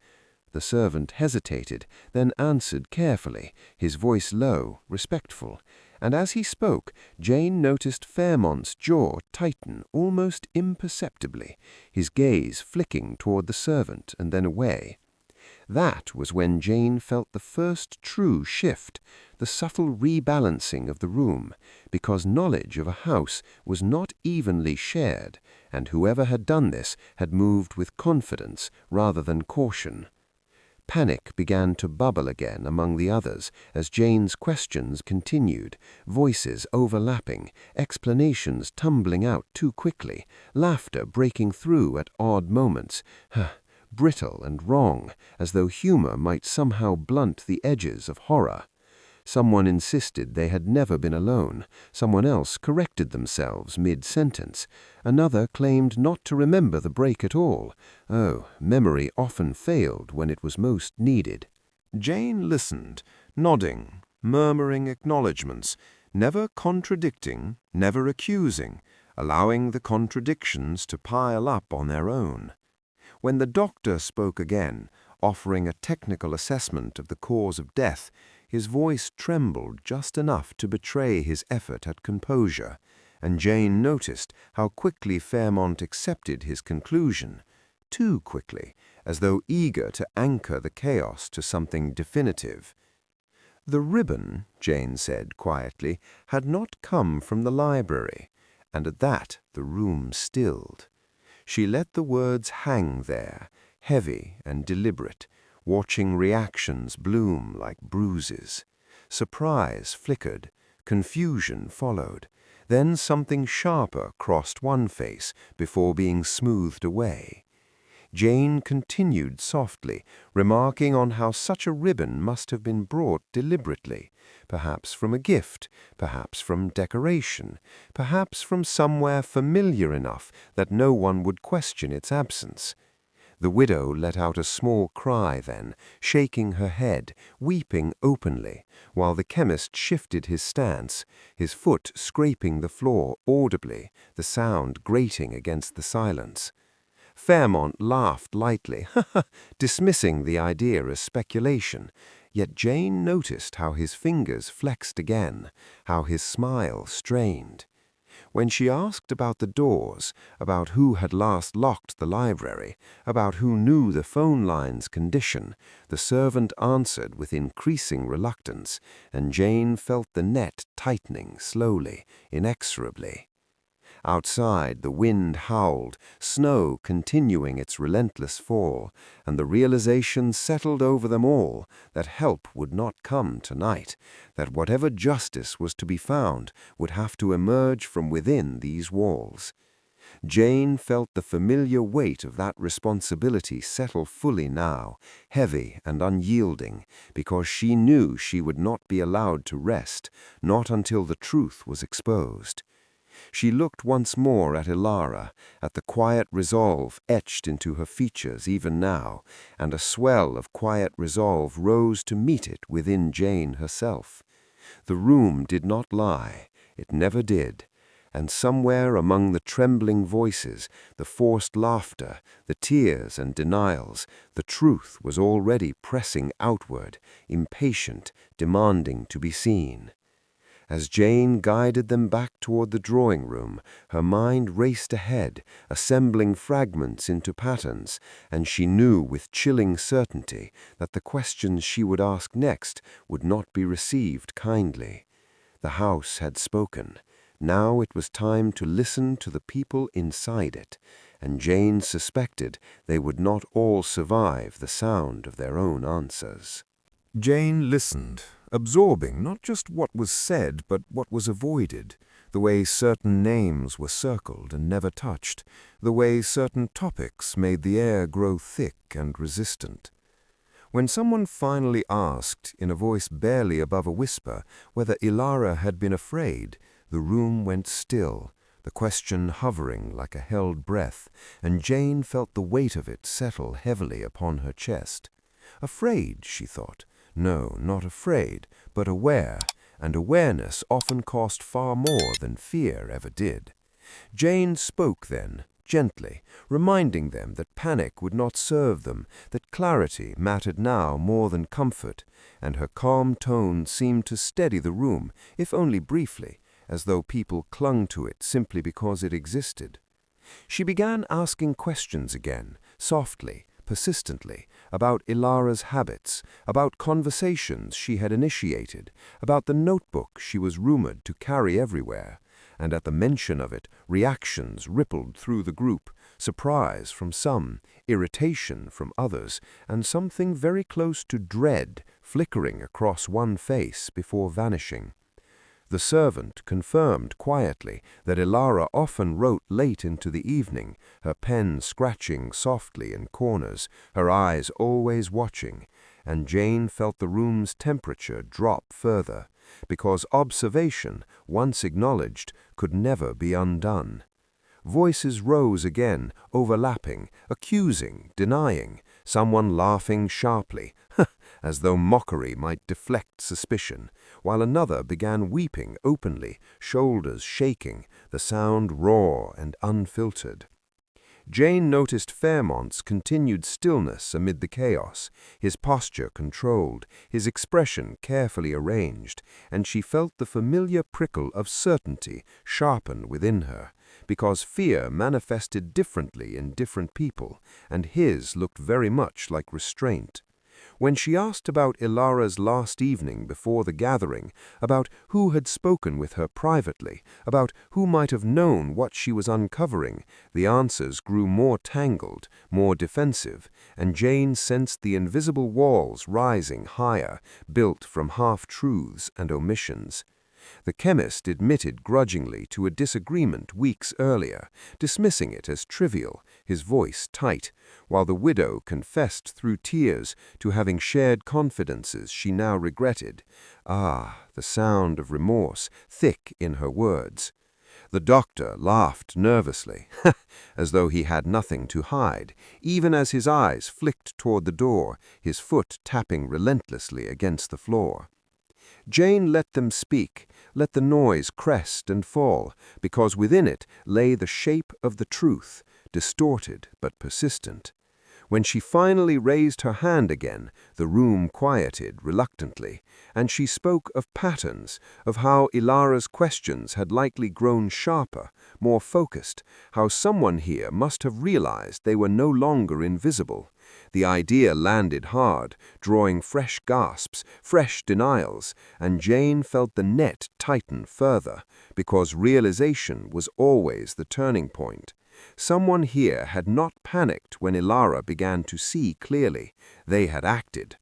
The servant hesitated, then answered carefully, his voice low, respectful, and as he spoke, Jane noticed Fairmont's jaw tighten almost imperceptibly, his gaze flicking toward the servant and then away. That was when Jane felt the first true shift, the subtle rebalancing of the room, because knowledge of a house was not evenly shared, and whoever had done this had moved with confidence rather than caution. Panic began to bubble again among the others as Jane's questions continued, voices overlapping, explanations tumbling out too quickly, laughter breaking through at odd moments, brittle and wrong, as though humor might somehow blunt the edges of horror. Someone insisted they had never been alone. Someone else corrected themselves mid-sentence. Another claimed not to remember the break at all. Oh, memory often failed when it was most needed. Jane listened, nodding, murmuring acknowledgments, never contradicting, never accusing, allowing the contradictions to pile up on their own. When the doctor spoke again, offering a technical assessment of the cause of death, his voice trembled just enough to betray his effort at composure, and Jane noticed how quickly Fairmont accepted his conclusion, too quickly, as though eager to anchor the chaos to something definitive. The ribbon, Jane said quietly, had not come from the library, and at that the room stilled. She let the words hang there, heavy and deliberate, watching reactions bloom like bruises. Surprise flickered, confusion followed, then something sharper crossed one face before being smoothed away. Jane continued softly, remarking on how such a ribbon must have been brought deliberately, perhaps from a gift, perhaps from decoration, perhaps from somewhere familiar enough that no one would question its absence. The widow let out a small cry then, shaking her head, weeping openly, while the chemist shifted his stance, his foot scraping the floor audibly, the sound grating against the silence. Fairmont laughed lightly, dismissing the idea as speculation, yet Jane noticed how his fingers flexed again, how his smile strained. When she asked about the doors, about who had last locked the library, about who knew the phone line's condition, the servant answered with increasing reluctance, and Jane felt the net tightening slowly, inexorably. Outside, the wind howled, snow continuing its relentless fall, and the realization settled over them all that help would not come tonight, that whatever justice was to be found would have to emerge from within these walls. Jane felt the familiar weight of that responsibility settle fully now, heavy and unyielding, because she knew she would not be allowed to rest, not until the truth was exposed. She looked once more at Ilara, at the quiet resolve etched into her features even now, and a swell of quiet resolve rose to meet it within Jane herself. The room did not lie, it never did, and somewhere among the trembling voices, the forced laughter, the tears and denials, the truth was already pressing outward, impatient, demanding to be seen. As Jane guided them back toward the drawing-room, her mind raced ahead, assembling fragments into patterns, and she knew with chilling certainty that the questions she would ask next would not be received kindly. The house had spoken. Now it was time to listen to the people inside it, and Jane suspected they would not all survive the sound of their own answers. Jane listened, absorbing not just what was said, but what was avoided, the way certain names were circled and never touched, the way certain topics made the air grow thick and resistant. When someone finally asked, in a voice barely above a whisper, whether Ilara had been afraid, the room went still, the question hovering like a held breath, and Jane felt the weight of it settle heavily upon her chest. Afraid, she thought. No, not afraid, but aware, and awareness often cost far more than fear ever did. Jane spoke then, gently, reminding them that panic would not serve them, that clarity mattered now more than comfort, and her calm tone seemed to steady the room, if only briefly, as though people clung to it simply because it existed. She began asking questions again, softly, persistently, about Ilara's habits, about conversations she had initiated, about the notebook she was rumored to carry everywhere, and at the mention of it, reactions rippled through the group, surprise from some, irritation from others, and something very close to dread flickering across one face before vanishing. The servant confirmed quietly that Ilara often wrote late into the evening, her pen scratching softly in corners, her eyes always watching, and Jane felt the room's temperature drop further, because observation, once acknowledged, could never be undone. Voices rose again, overlapping, accusing, denying, someone laughing sharply, as though mockery might deflect suspicion, while another began weeping openly, shoulders shaking, the sound raw and unfiltered. Jane noticed Fairmont's continued stillness amid the chaos, his posture controlled, his expression carefully arranged, and she felt the familiar prickle of certainty sharpen within her, because fear manifested differently in different people, and his looked very much like restraint. When she asked about Ilara's last evening before the gathering, about who had spoken with her privately, about who might have known what she was uncovering, the answers grew more tangled, more defensive, and Jane sensed the invisible walls rising higher, built from half-truths and omissions. The chemist admitted grudgingly to a disagreement weeks earlier, dismissing it as trivial, his voice tight, while the widow confessed through tears to having shared confidences she now regretted. Ah, the sound of remorse, thick in her words. The doctor laughed nervously, as though he had nothing to hide, even as his eyes flicked toward the door, his foot tapping relentlessly against the floor. Jane let them speak, let the noise crest and fall, because within it lay the shape of the truth, distorted but persistent. When she finally raised her hand again, the room quieted reluctantly, and she spoke of patterns, of how Ilara's questions had likely grown sharper, more focused, how someone here must have realized they were no longer invisible. The idea landed hard, drawing fresh gasps, fresh denials, and Jane felt the net tighten further, because realization was always the turning point. Someone here had not panicked when Ilara began to see clearly. They had acted.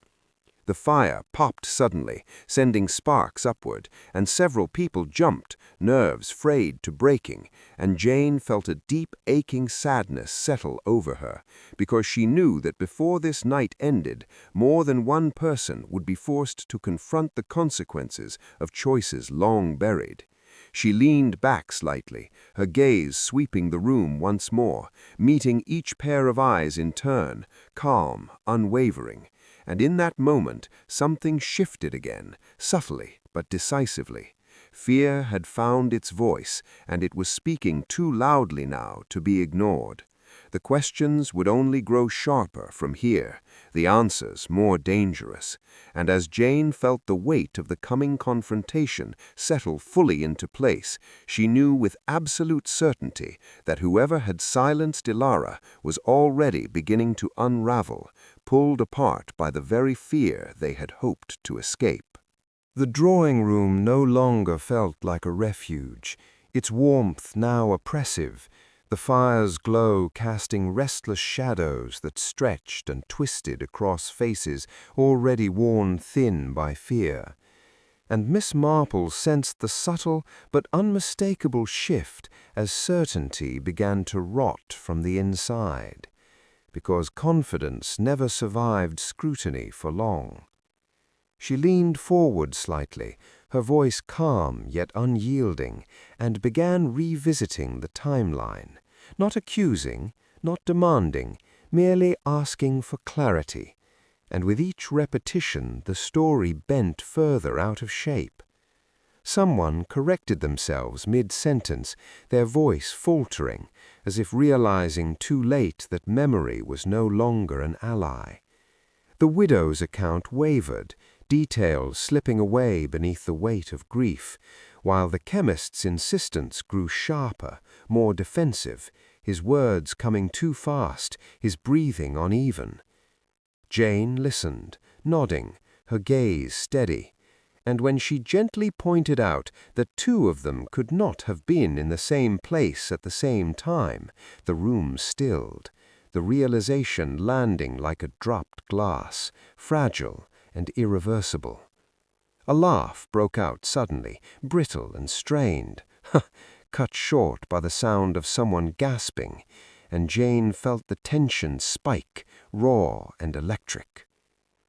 The fire popped suddenly, sending sparks upward, and several people jumped, nerves frayed to breaking, and Jane felt a deep, aching sadness settle over her, because she knew that before this night ended, more than one person would be forced to confront the consequences of choices long buried. She leaned back slightly, her gaze sweeping the room once more, meeting each pair of eyes in turn, calm, unwavering. And in that moment, something shifted again, subtly but decisively. Fear had found its voice, and it was speaking too loudly now to be ignored. The questions would only grow sharper from here, the answers more dangerous. And as Jane felt the weight of the coming confrontation settle fully into place, she knew with absolute certainty that whoever had silenced Ilara was already beginning to unravel, pulled apart by the very fear they had hoped to escape. The drawing-room no longer felt like a refuge, its warmth now oppressive, the fire's glow casting restless shadows that stretched and twisted across faces already worn thin by fear. And Miss Marple sensed the subtle but unmistakable shift as certainty began to rot from the inside, because confidence never survived scrutiny for long. She leaned forward slightly, her voice calm yet unyielding, and began revisiting the timeline, not accusing, not demanding, merely asking for clarity. And with each repetition the story bent further out of shape. Someone corrected themselves mid-sentence, their voice faltering, as if realizing too late that memory was no longer an ally. The widow's account wavered, details slipping away beneath the weight of grief, while the chemist's insistence grew sharper, more defensive, his words coming too fast, his breathing uneven. Jane listened, nodding, her gaze steady, and when she gently pointed out that two of them could not have been in the same place at the same time, the room stilled, the realization landing like a dropped glass, fragile and irreversible. A laugh broke out suddenly, brittle and strained, cut short by the sound of someone gasping, and Jane felt the tension spike, raw and electric.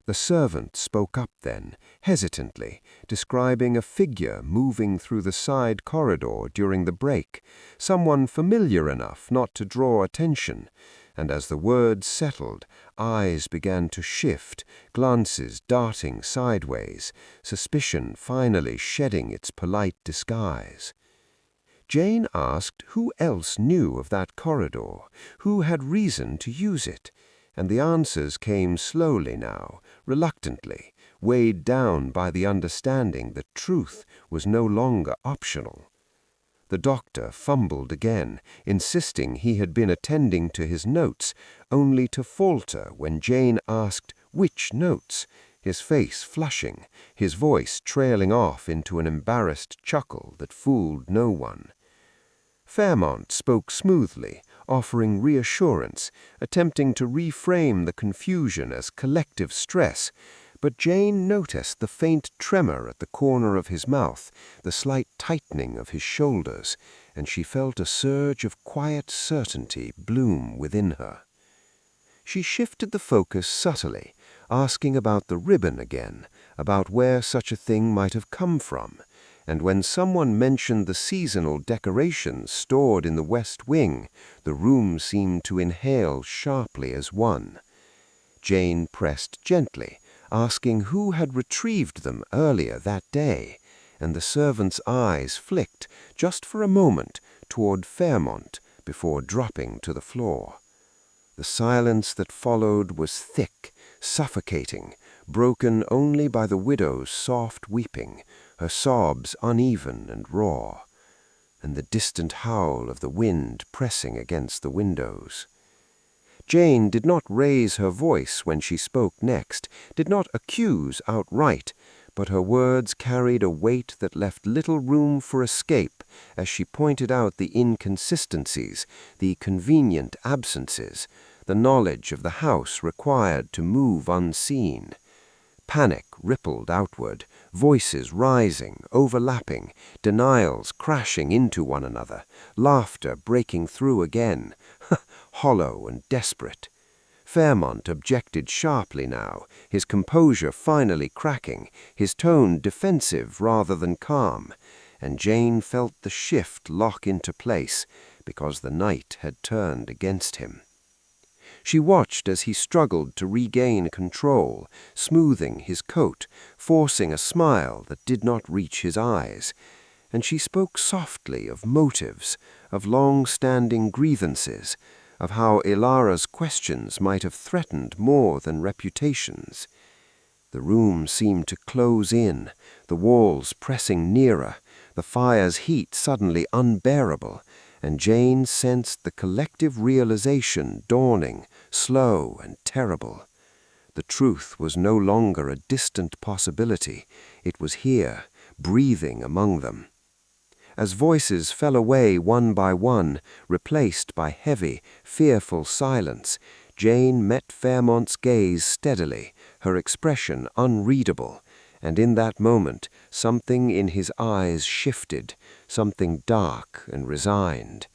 The servant spoke up then, hesitantly, describing a figure moving through the side corridor during the break, someone familiar enough not to draw attention, and as the words settled, eyes began to shift, glances darting sideways, suspicion finally shedding its polite disguise. Jane asked who else knew of that corridor, who had reason to use it, and the answers came slowly now, reluctantly, weighed down by the understanding that truth was no longer optional. The doctor fumbled again, insisting he had been attending to his notes, only to falter when Jane asked which notes, his face flushing, his voice trailing off into an embarrassed chuckle that fooled no one. Fairmont spoke smoothly, offering reassurance, attempting to reframe the confusion as collective stress, but Jane noticed the faint tremor at the corner of his mouth, the slight tightening of his shoulders, and she felt a surge of quiet certainty bloom within her. She shifted the focus subtly, asking about the ribbon again, about where such a thing might have come from, and when someone mentioned the seasonal decorations stored in the West Wing, the room seemed to inhale sharply as one. Jane pressed gently, asking who had retrieved them earlier that day, and the servant's eyes flicked, just for a moment, toward Fairmont before dropping to the floor. The silence that followed was thick, suffocating, broken only by the widow's soft weeping, her sobs uneven and raw, and the distant howl of the wind pressing against the windows. Jane did not raise her voice when she spoke next, did not accuse outright, but her words carried a weight that left little room for escape as she pointed out the inconsistencies, the convenient absences, the knowledge of the house required to move unseen. Panic rippled outward, voices rising, overlapping, denials crashing into one another, laughter breaking through again, hollow and desperate. Fairmont objected sharply now, his composure finally cracking, his tone defensive rather than calm, and Jane felt the shift lock into place because the night had turned against him. She watched as he struggled to regain control, smoothing his coat, forcing a smile that did not reach his eyes, and she spoke softly of motives, of long-standing grievances, of how Ilara's questions might have threatened more than reputations. The room seemed to close in, the walls pressing nearer, the fire's heat suddenly unbearable, and Jane sensed the collective realization dawning, slow and terrible. The truth was no longer a distant possibility. It was here, breathing among them. As voices fell away one by one, replaced by heavy, fearful silence, Jane met Fairmont's gaze steadily, her expression unreadable, and in that moment something in his eyes shifted, something dark and resigned.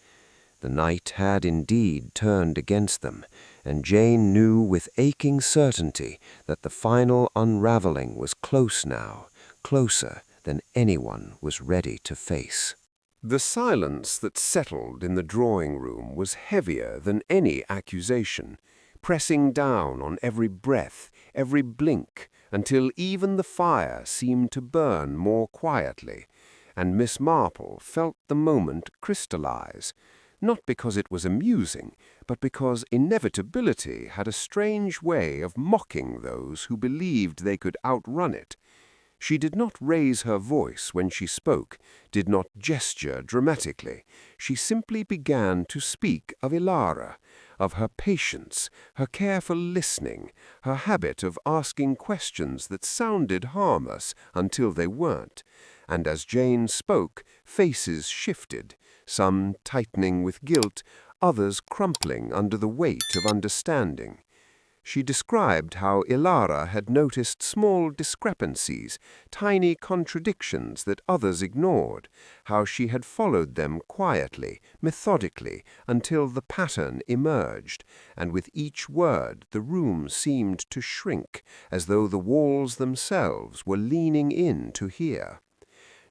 The night had indeed turned against them, and Jane knew with aching certainty that the final unraveling was close now, closer than anyone was ready to face. The silence that settled in the drawing-room was heavier than any accusation, pressing down on every breath, every blink, until even the fire seemed to burn more quietly, and Miss Marple felt the moment crystallize, not because it was amusing, but because inevitability had a strange way of mocking those who believed they could outrun it. She did not raise her voice when she spoke, did not gesture dramatically. She simply began to speak of Ilara, of her patience, her careful listening, her habit of asking questions that sounded harmless until they weren't. And as Jane spoke, faces shifted, some tightening with guilt, others crumpling under the weight of understanding. She described how Ilara had noticed small discrepancies, tiny contradictions that others ignored, how she had followed them quietly, methodically, until the pattern emerged, and with each word the room seemed to shrink, as though the walls themselves were leaning in to hear.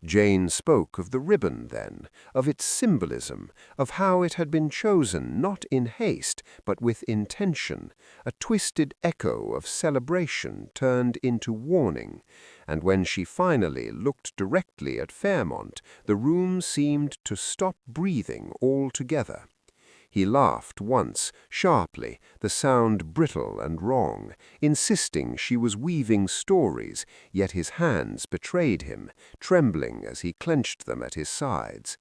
Jane spoke of the ribbon then, of its symbolism, of how it had been chosen not in haste but with intention, a twisted echo of celebration turned into warning, and when she finally looked directly at Fairmont, the room seemed to stop breathing altogether. He laughed once, sharply, the sound brittle and wrong, insisting she was weaving stories, yet his hands betrayed him, trembling as he clenched them at his sides.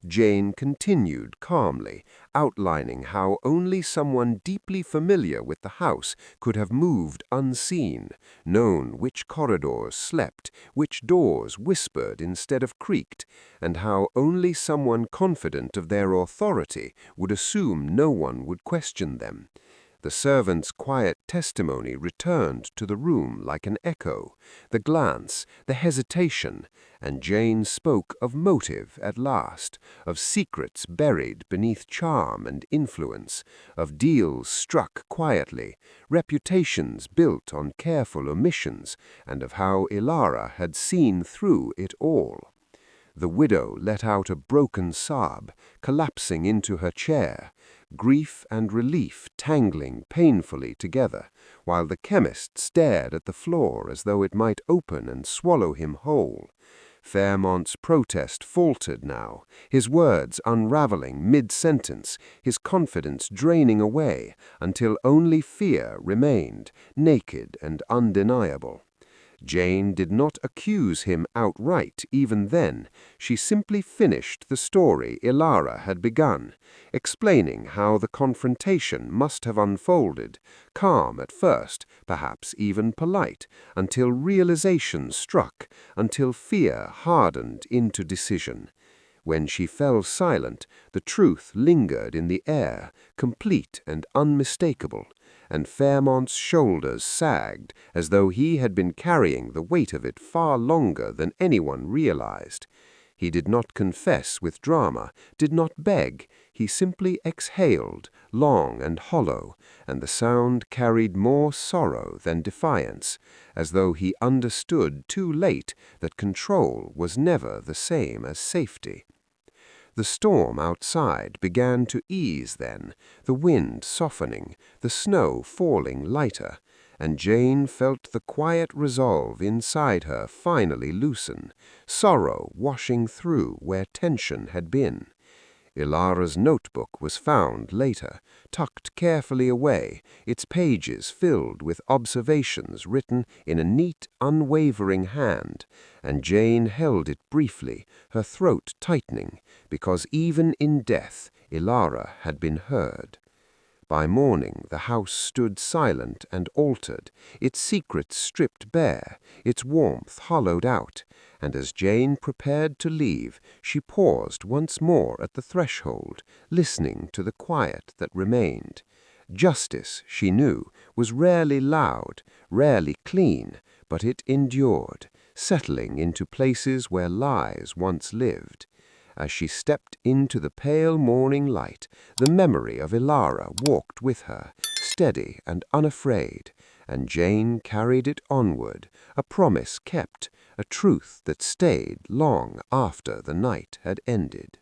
Jane continued calmly, outlining how only someone deeply familiar with the house could have moved unseen, known which corridors slept, which doors whispered instead of creaked, and how only someone confident of their authority would assume no one would question them. The servant's quiet testimony returned to the room like an echo, the glance, the hesitation, and Jane spoke of motive at last, of secrets buried beneath charm and influence, of deals struck quietly, reputations built on careful omissions, and of how Ilara had seen through it all. The widow let out a broken sob, collapsing into her chair, grief and relief tangling painfully together, while the chemist stared at the floor as though it might open and swallow him whole. Fairmont's protest faltered now, his words unraveling mid-sentence, his confidence draining away, until only fear remained, naked and undeniable. Jane did not accuse him outright even then. She simply finished the story Ilara had begun, explaining how the confrontation must have unfolded, calm at first, perhaps even polite, until realization struck, until fear hardened into decision. When she fell silent, the truth lingered in the air, complete and unmistakable, and Fairmont's shoulders sagged as though he had been carrying the weight of it far longer than anyone realized. He did not confess with drama, did not beg. He simply exhaled, long and hollow, and the sound carried more sorrow than defiance, as though he understood too late that control was never the same as safety. The storm outside began to ease then, the wind softening, the snow falling lighter, and Jane felt the quiet resolve inside her finally loosen, sorrow washing through where tension had been. Ilara's notebook was found later, tucked carefully away, its pages filled with observations written in a neat, unwavering hand, and Jane held it briefly, her throat tightening, because even in death Ilara had been heard. By morning the house stood silent and altered, its secrets stripped bare, its warmth hollowed out, and as Jane prepared to leave, she paused once more at the threshold, listening to the quiet that remained. Justice, she knew, was rarely loud, rarely clean, but it endured, settling into places where lies once lived. As she stepped into the pale morning light, the memory of Ilara walked with her, steady and unafraid, and Jane carried it onward, a promise kept, a truth that stayed long after the night had ended.